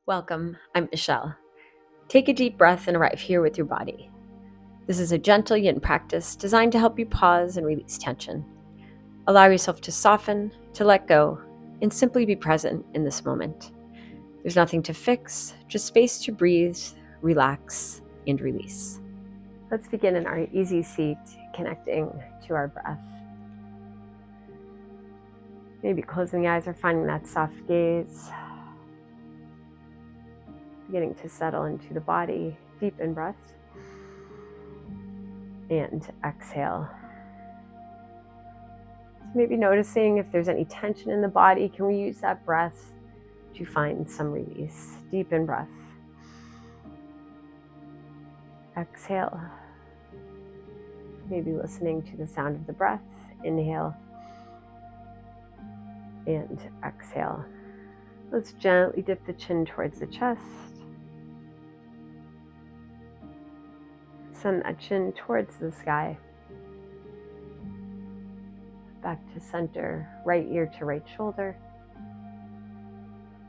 Welcome, I'm Michelle. Take a deep breath and arrive here with your body. This is a gentle yin practice designed to help you pause and release tension. Allow yourself to soften, to let go, and simply be present in this moment. There's nothing to fix, just space to breathe, relax, and release. Let's begin in our easy seat, connecting to our breath. Maybe closing the eyes or finding that soft gaze. Beginning to settle into the body, deep in breath, and exhale. So maybe noticing if there's any tension in the body, can we use that breath to find some release? Deep in breath. Exhale. Maybe listening to the sound of the breath. Inhale and exhale. Let's gently dip the chin towards the chest. Send that chin towards the sky. Back to center, right ear to right shoulder.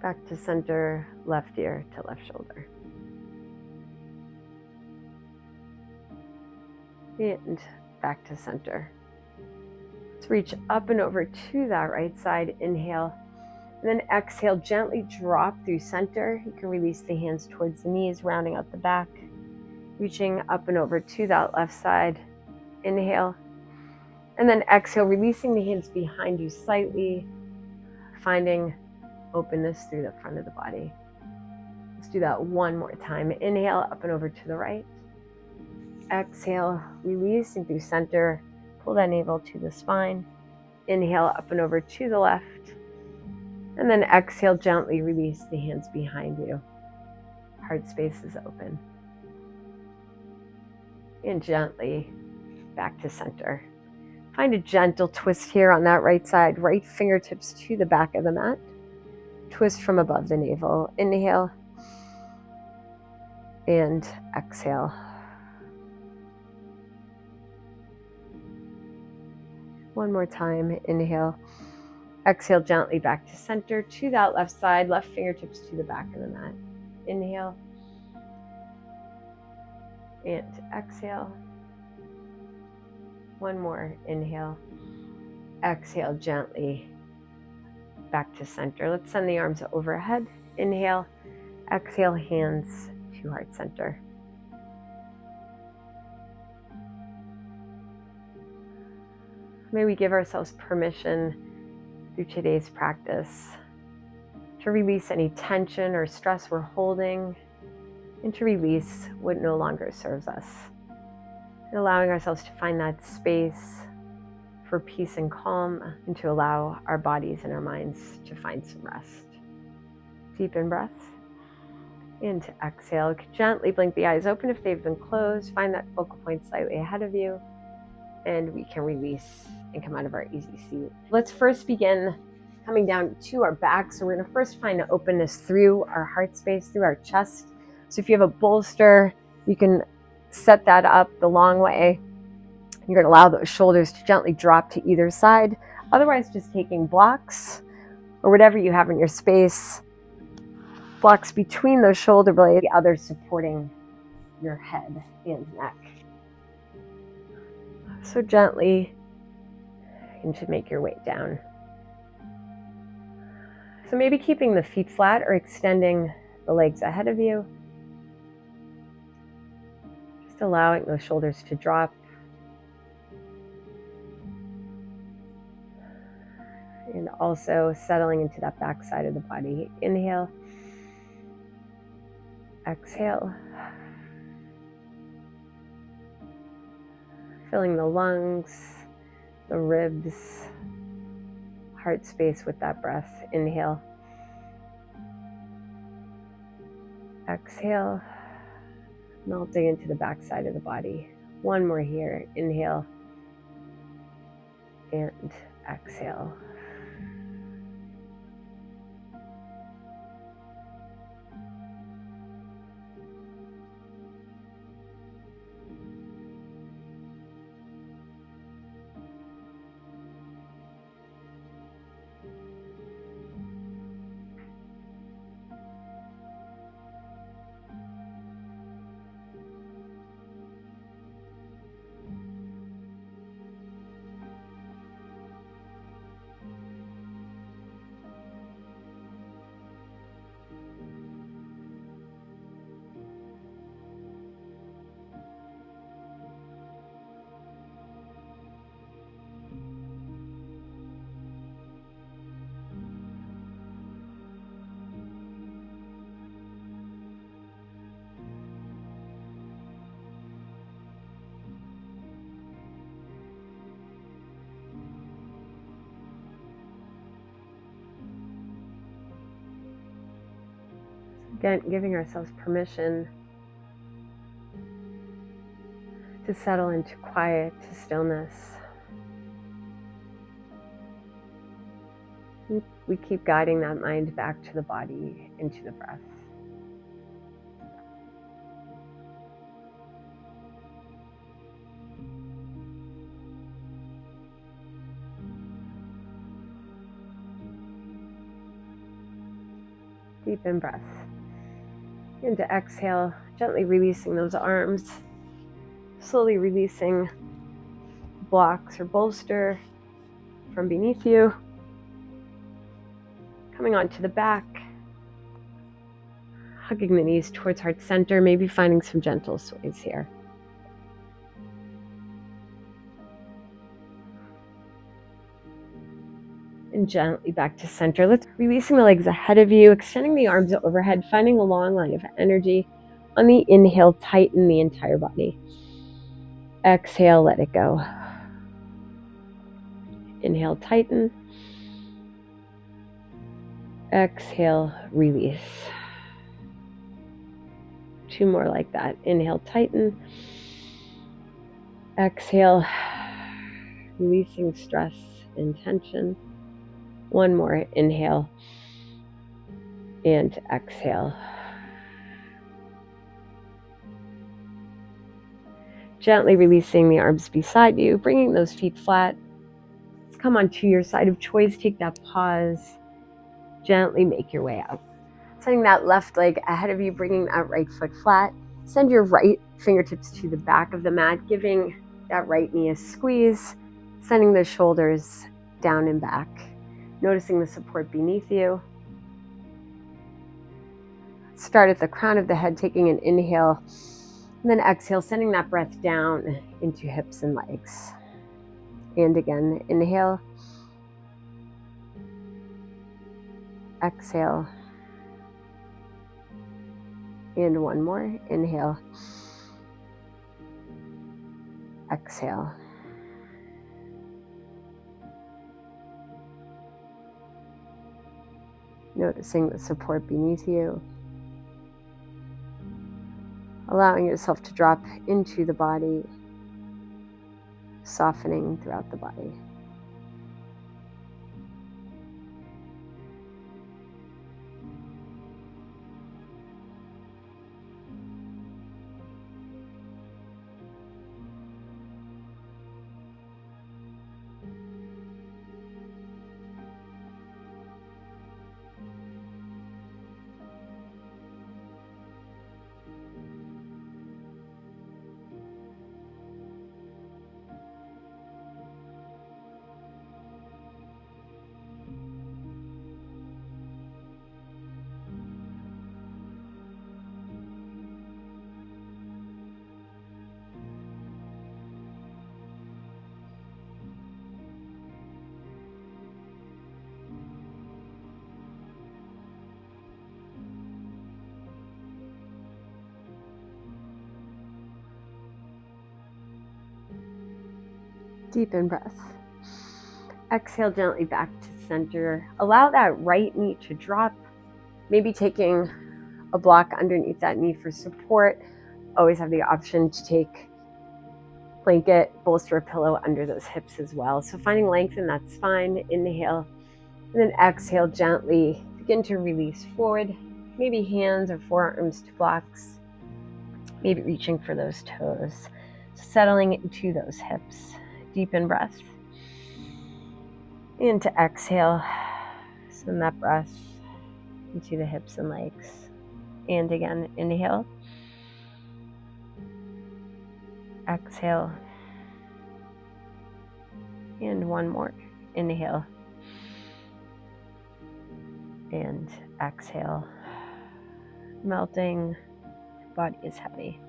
Back to center, left ear to left shoulder. And back to center. Let's reach up and over to that right side. Inhale. And then exhale, gently drop through center. You can release the hands towards the knees, rounding out the back. Reaching up and over to that left side. Inhale. And then exhale, releasing the hands behind you slightly, finding openness through the front of the body. Let's do that one more time. Inhale, up and over to the right. Exhale, releasing through center. Pull that navel to the spine. Inhale, up and over to the left. And then exhale, gently release the hands behind you. Heart space is open. And gently back to center. Find a gentle twist here on that right side. Right fingertips to the back of the mat. Twist from above the navel. Inhale. And exhale. One more time. Inhale. Exhale gently back to center, to that left side, left fingertips to the back of the mat. Inhale. And exhale. One more. Inhale. Exhale gently back to center. Let's send the arms overhead. Inhale. Exhale, hands to heart center. May we give ourselves permission through today's practice to release any tension or stress we're holding and to release what no longer serves us. And allowing ourselves to find that space for peace and calm and to allow our bodies and our minds to find some rest. Deep in breath and exhale. Gently blink the eyes open if they've been closed. Find that focal point slightly ahead of you and we can release and come out of our easy seat. Let's first begin coming down to our back. So we're going to first find an openness through our heart space, through our chest. So if you have a bolster, you can set that up the long way. You're going to allow those shoulders to gently drop to either side. Otherwise, just taking blocks or whatever you have in your space, blocks between those shoulder blades, the other supporting your head and neck. So gently, you should make your way down. So maybe keeping the feet flat or extending the legs ahead of you. Just allowing those shoulders to drop. And also settling into that back side of the body. Inhale. Exhale. Filling the lungs, the ribs, heart space with that breath. Inhale. Exhale. Melting into the back side of the body. One more here. Inhale. And exhale. Again, giving ourselves permission to settle into quiet, to stillness. We keep guiding that mind back to the body, into the breath. Deep in breath. And to exhale, gently releasing those arms, slowly releasing blocks or bolster from beneath you. Coming onto the back, hugging the knees towards heart center, maybe finding some gentle sways here. And gently back to center. Let's releasing the legs ahead of you, extending the arms overhead, finding a long line of energy. On the inhale, tighten the entire body. Exhale, let it go. Inhale, tighten. Exhale, release. 2 more like that. Inhale, tighten. Exhale, releasing stress and tension. 1 more. Inhale and exhale. Gently releasing the arms beside you, bringing those feet flat. Let's come onto your side of choice. Take that pause. Gently make your way up. Sending that left leg ahead of you, bringing that right foot flat. Send your right fingertips to the back of the mat, giving that right knee a squeeze. Sending the shoulders down and back. Noticing the support beneath you. Start at the crown of the head, taking an inhale. And then exhale, sending that breath down into hips and legs. And again, inhale. Exhale. And 1 more. Inhale. Exhale. Noticing the support beneath you. Allowing yourself to drop into the body, softening throughout the body. Deep in breath. Exhale gently back to center. Allow that right knee to drop. Maybe taking a block underneath that knee for support. Always have the option to take blanket, bolster, a pillow under those hips as well. So finding length in that spine. Inhale. And then exhale, gently begin to release forward. Maybe hands or forearms to blocks. Maybe reaching for those toes. Settling into those hips. Deep in breath. And to exhale, send that breath into the hips and legs. And again, inhale. Exhale. And 1 more. Inhale. And exhale. Melting. Body is heavy.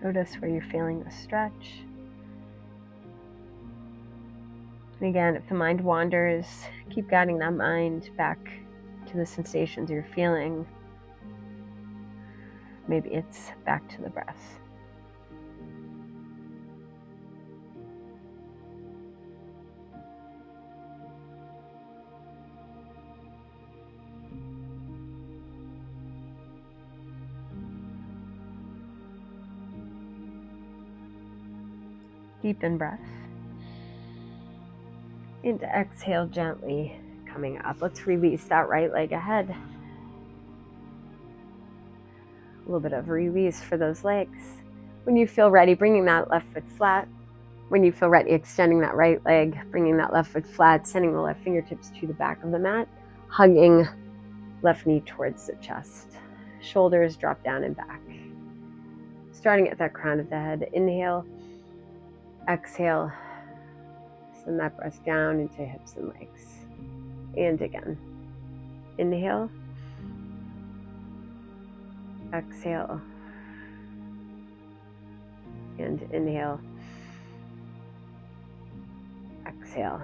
Notice where you're feeling the stretch. And again, if the mind wanders, keep guiding that mind back to the sensations you're feeling. Maybe it's back to the breath. Deepen breath. And exhale gently, coming up. Let's release that right leg ahead. A little bit of release for those legs. When you feel ready, bringing that left foot flat. When you feel ready, extending that right leg, bringing that left foot flat, sending the left fingertips to the back of the mat, hugging left knee towards the chest. Shoulders drop down and back. Starting at that crown of the head, inhale, exhale, send that breath down into hips and legs. And again, inhale, exhale, and inhale, exhale.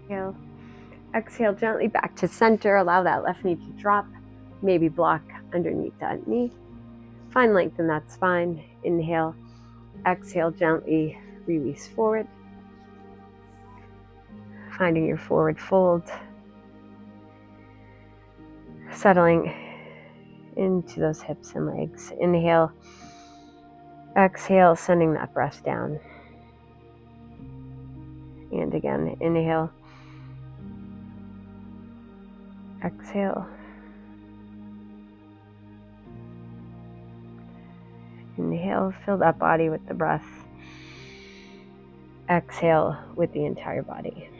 Inhale, exhale gently back to center. Allow that left knee to drop. Maybe block underneath that knee. Find length in that spine. Inhale, exhale gently, release forward. Finding your forward fold. Settling into those hips and legs. Inhale, exhale, sending that breath down. And again, inhale, exhale, inhale, fill that body with the breath. Exhale with the entire body.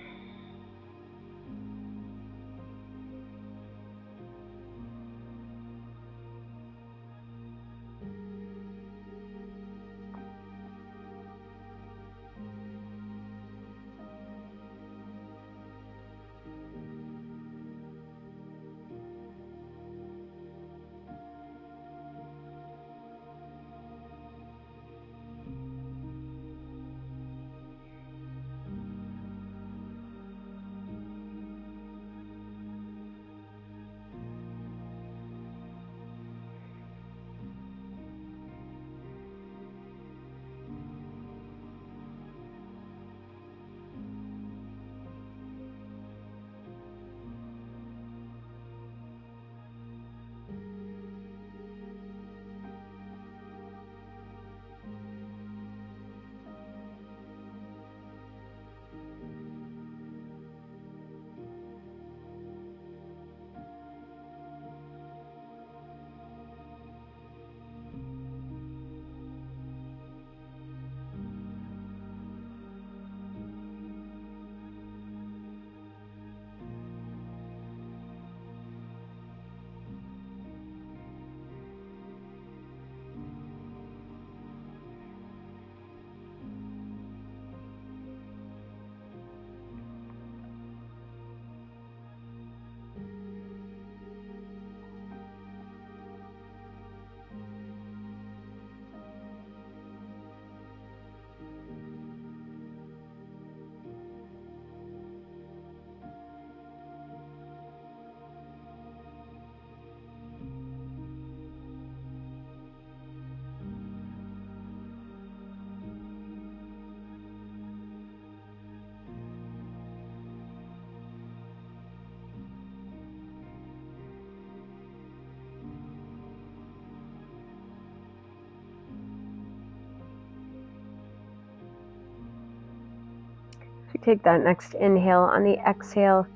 Take that next inhale. On the exhale,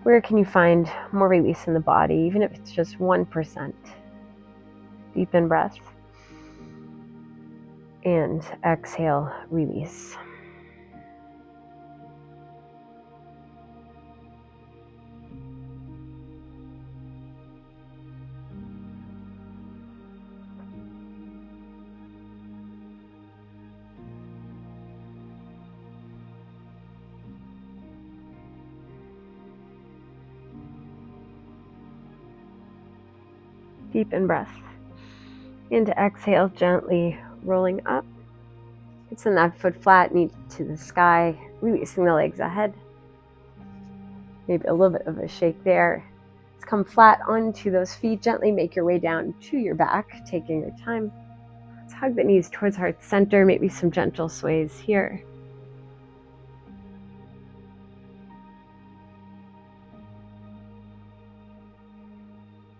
where can you find more release in the body, even if it's just 1%? Deepen breath. And exhale, release. Deepen breath. Into exhale, gently rolling up. Send that foot flat, knee to the sky, releasing the legs ahead. Maybe a little bit of a shake there. Let's come flat onto those feet. Gently make your way down to your back, taking your time. Let's hug the knees towards heart center, maybe some gentle sways here.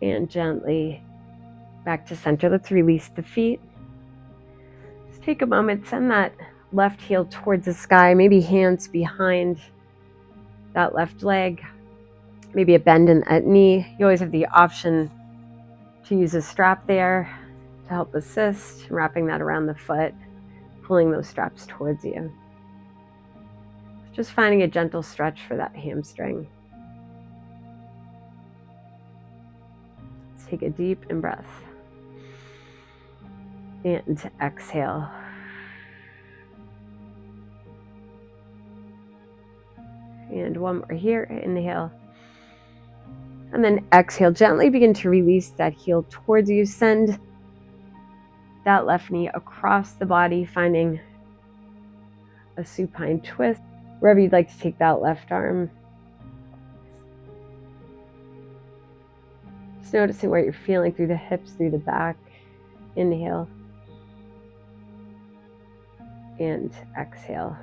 And gently back to center. Let's release the feet. Just take a moment, send that left heel towards the sky, maybe hands behind that left leg, maybe a bend in that knee. You always have the option to use a strap there to help assist, wrapping that around the foot, pulling those straps towards you. Just finding a gentle stretch for that hamstring. Let's take a deep in breath. And exhale. And one more here, inhale. And then exhale, gently begin to release that heel towards you. Send that left knee across the body, finding a supine twist. Wherever you'd like to take that left arm. Just noticing what you're feeling through the hips, through the back. Inhale. And exhale.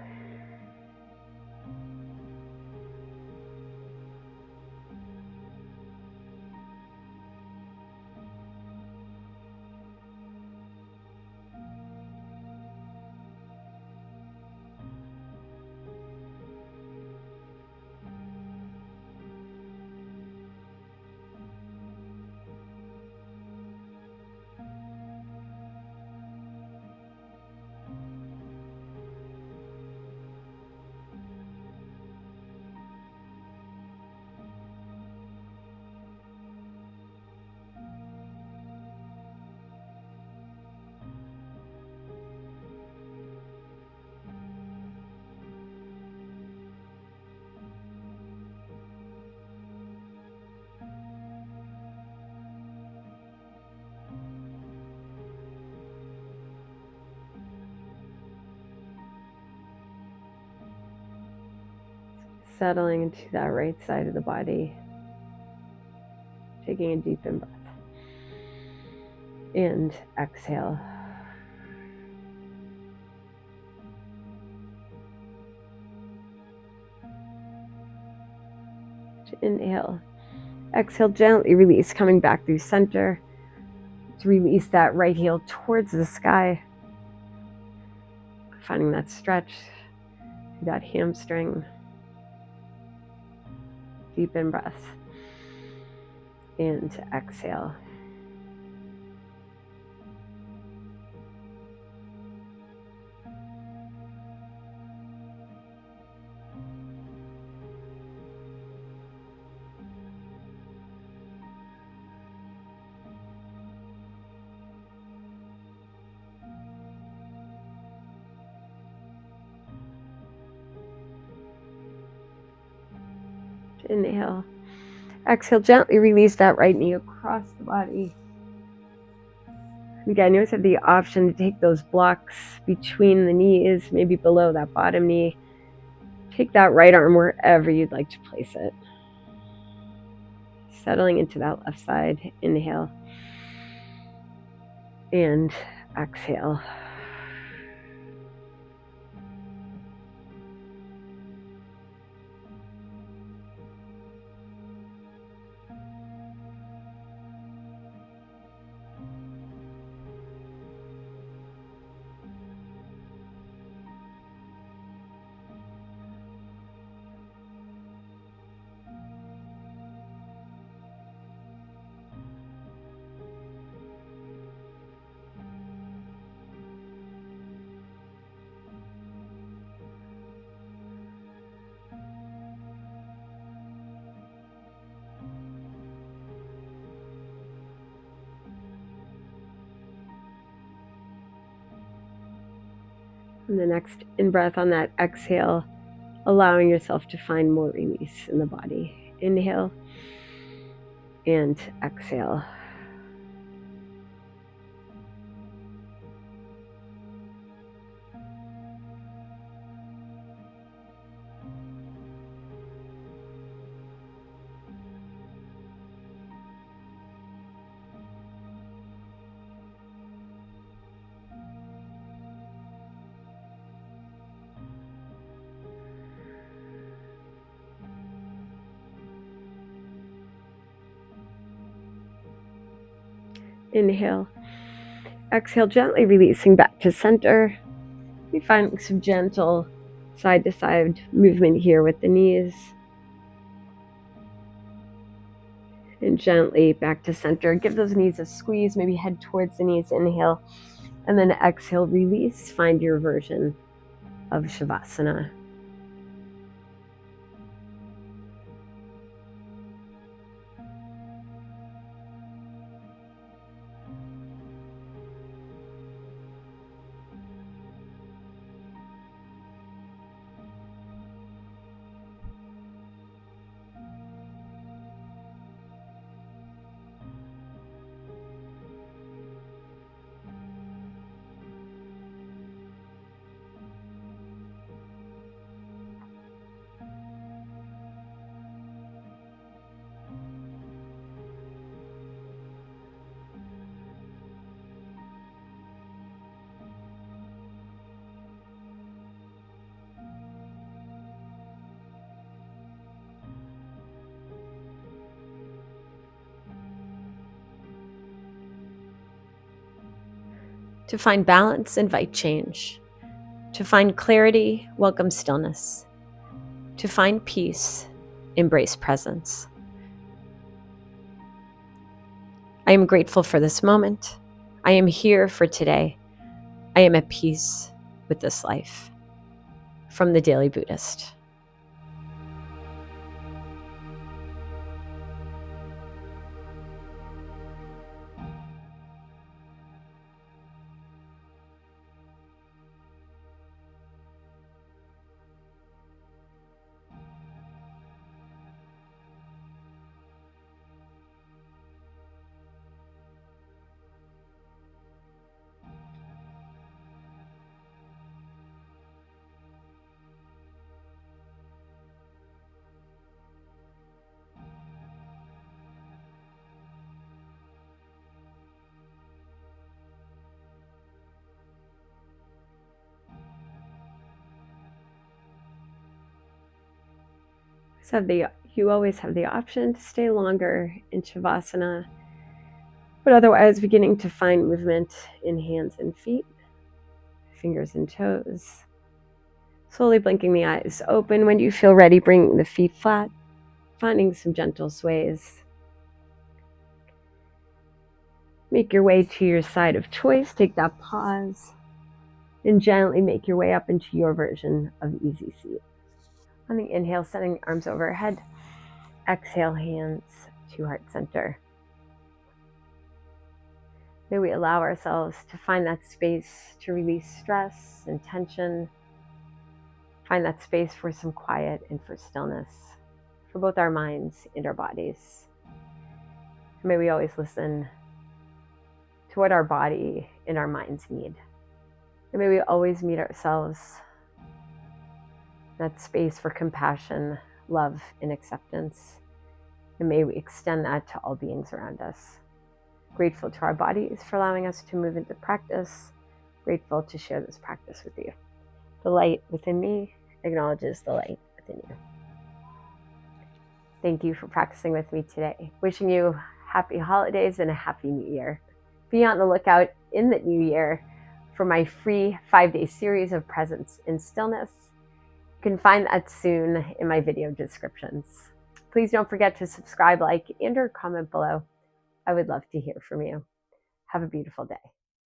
Settling into that right side of the body. Taking a deep in breath. And exhale. Inhale. Exhale, gently release, coming back through center. Let's release that right heel towards the sky. Finding that stretch through that hamstring. Deep in breath. And exhale. Inhale. Exhale, gently release that right knee across the body. Again, you always have the option to take those blocks between the knees, maybe below that bottom knee. Take that right arm wherever you'd like to place it. Settling into that left side. Inhale. And exhale. And the next in-breath on that exhale, allowing yourself to find more release in the body. Inhale and exhale. Inhale. Exhale, gently releasing back to center. We find some gentle side-to-side movement here with the knees. And gently back to center. Give those knees a squeeze, maybe head towards the knees. Inhale. And then exhale, release. Find your version of Shavasana. To find balance, invite change. To find clarity, welcome stillness. To find peace, embrace presence. I am grateful for this moment. I am here for today. I am at peace with this life. From the Daily Buddhist. You always have the option to stay longer in Shavasana, but otherwise beginning to find movement in hands and feet, fingers and toes. Slowly blinking the eyes open. When you feel ready, bring the feet flat, finding some gentle sways. Make your way to your side of choice. Take that pause and gently make your way up into your version of easy seat. On the inhale, sending arms overhead. Exhale, hands to heart center. May we allow ourselves to find that space to release stress and tension. Find that space for some quiet and for stillness, for both our minds and our bodies. May we always listen to what our body and our minds need. And may we always meet ourselves in that space for compassion, love, and acceptance. And may we extend that to all beings around us. Grateful to our bodies for allowing us to move into practice. Grateful to share this practice with you. The light within me acknowledges the light within you. Thank you for practicing with me today. Wishing you happy holidays and a happy new year. Be on the lookout in the new year for my free 5-day series of presence and stillness. You can find that soon in my video descriptions. Please don't forget to subscribe, like, and or comment below. I would love to hear from you. Have a beautiful day.